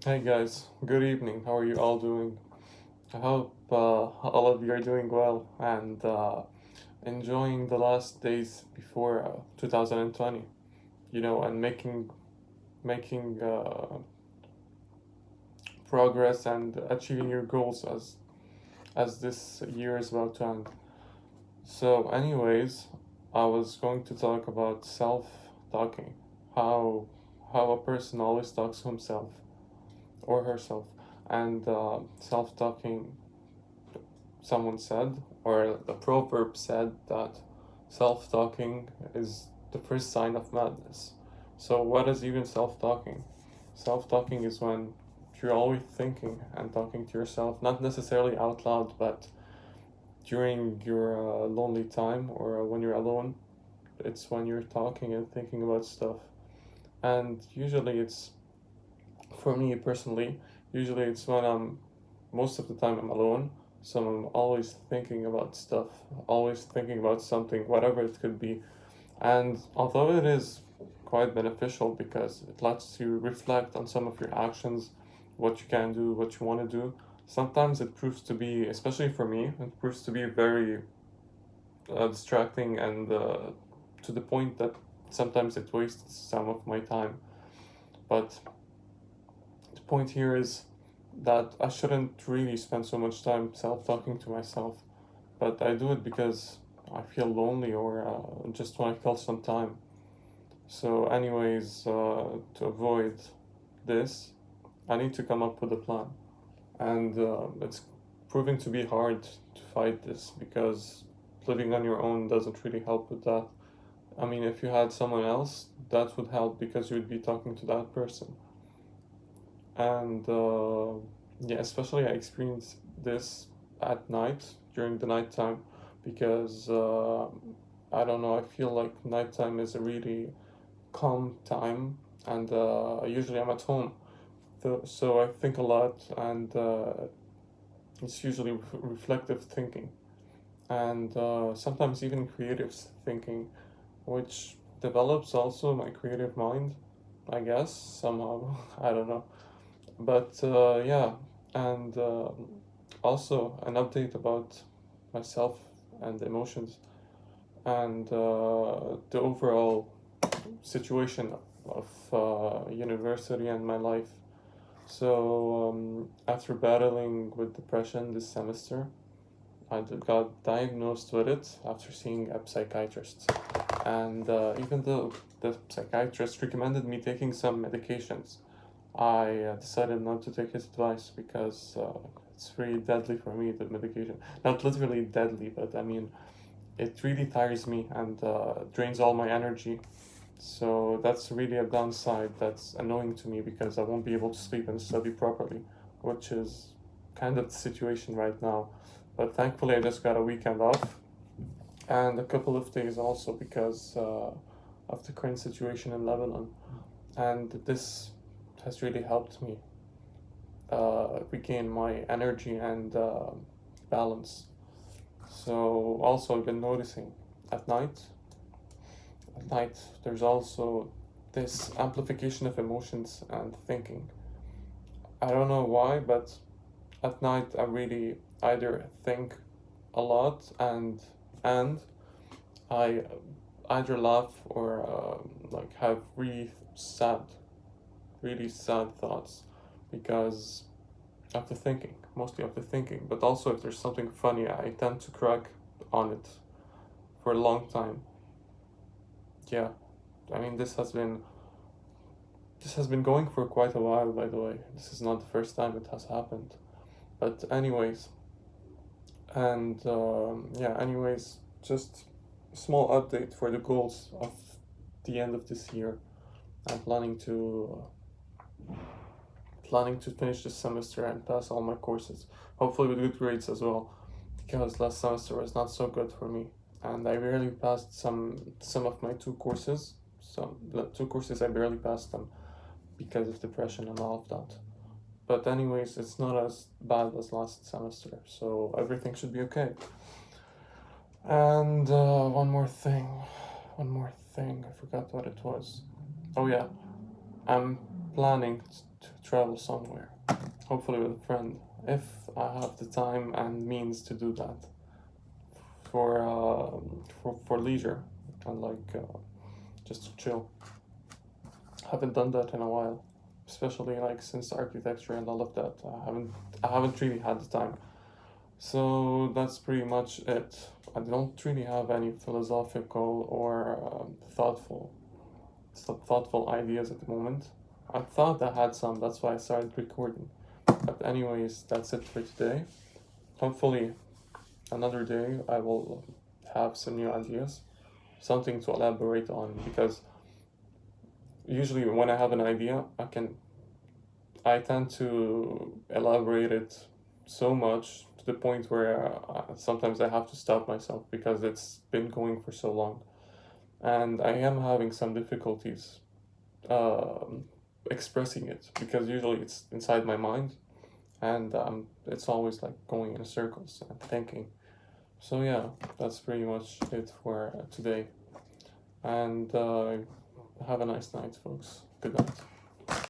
Hey guys, good evening. How are you all doing? I hope all of you are doing well and enjoying the last days before 2020. And making progress and achieving your goals as this year is about to end. So, anyways, I was going to talk about self-talking. How how a person always talks to himself or herself, and self-talking, someone said, or the proverb said, that self talking is the first sign of madness. So, what is even self talking? Self talking is when you're always thinking and talking to yourself, not necessarily out loud, but during your lonely time or when you're alone. It's when you're talking and thinking about stuff. And usually, for me personally, usually it's when most of the time I'm alone, so I'm always thinking about stuff, always thinking about something, whatever it could be. And although it is quite beneficial because it lets you reflect on some of your actions, what you can do, what you want to do, sometimes it proves to be, especially for me, it proves to be very distracting and to the point that sometimes it wastes some of my time. But the point here is that I shouldn't really spend so much time self talking to myself, but I do it because I feel lonely or just want to kill some time. So, anyways, to avoid this, I need to come up with a plan. And it's proving to be hard to fight this because living on your own doesn't really help with that. I mean, if you had someone else, that would help because you would be talking to that person. And yeah, especially I experience this at night during the nighttime because I don't know, I feel like nighttime is a really calm time, and usually I'm at home, so I think a lot, and it's usually reflective thinking, and sometimes even creative thinking, which develops also my creative mind, I guess, somehow. I don't know. But yeah, and also an update about myself and emotions and the overall situation of university and my life. So, after battling with depression this semester, got diagnosed with it after seeing a psychiatrist. And even though the psychiatrist recommended me taking some medications, I decided not to take his advice because it's really deadly for me, the medication. Not literally deadly, but I mean, it really tires me and drains all my energy. So that's really a downside that's annoying to me because I won't be able to sleep and study properly, which is kind of the situation right now. But thankfully, I just got a weekend off and a couple of days also because of the current situation in Lebanon. And this has really helped me regain my energy and balance. So also I've been noticing at night, at night there's also this amplification of emotions and thinking. I don't know why, but at night I really either think a lot and I either laugh or like have really sad thoughts because of the thinking, mostly of the thinking. But also if there's something funny, I tend to crack on it for a long time. Yeah, I mean this has been going for quite a while, by the way. This is not the first time it has happened. But anyways, and yeah, anyways, just a small update for the goals of the end of this year. I'm planning to finish this semester and pass all my courses, hopefully with good grades as well, because last semester was not so good for me, and I barely passed some of my two courses. Some the two courses I barely passed them because of depression and all of that. But anyways, it's not as bad as last semester, so everything should be okay. And one more thing. I forgot what it was. Oh yeah, I'm planning to travel somewhere, hopefully with a friend, if I have the time and means to do that for leisure and just to chill. Haven't done that in a while, especially like since architecture and all of that. I haven't really had the time. So that's pretty much it. I don't really have any philosophical or thoughtful ideas at the moment. I thought I had some, that's why I started recording. But anyways, that's it for today. Hopefully another day I will have some new ideas, something to elaborate on, because usually when I have an idea, I tend to elaborate it so much to the point where sometimes I have to stop myself because it's been going for so long. And I am having some difficulties um, expressing it because usually it's inside my mind and it's always like going in circles and thinking. So, yeah, that's pretty much it for today. And have a nice night, folks. Good night.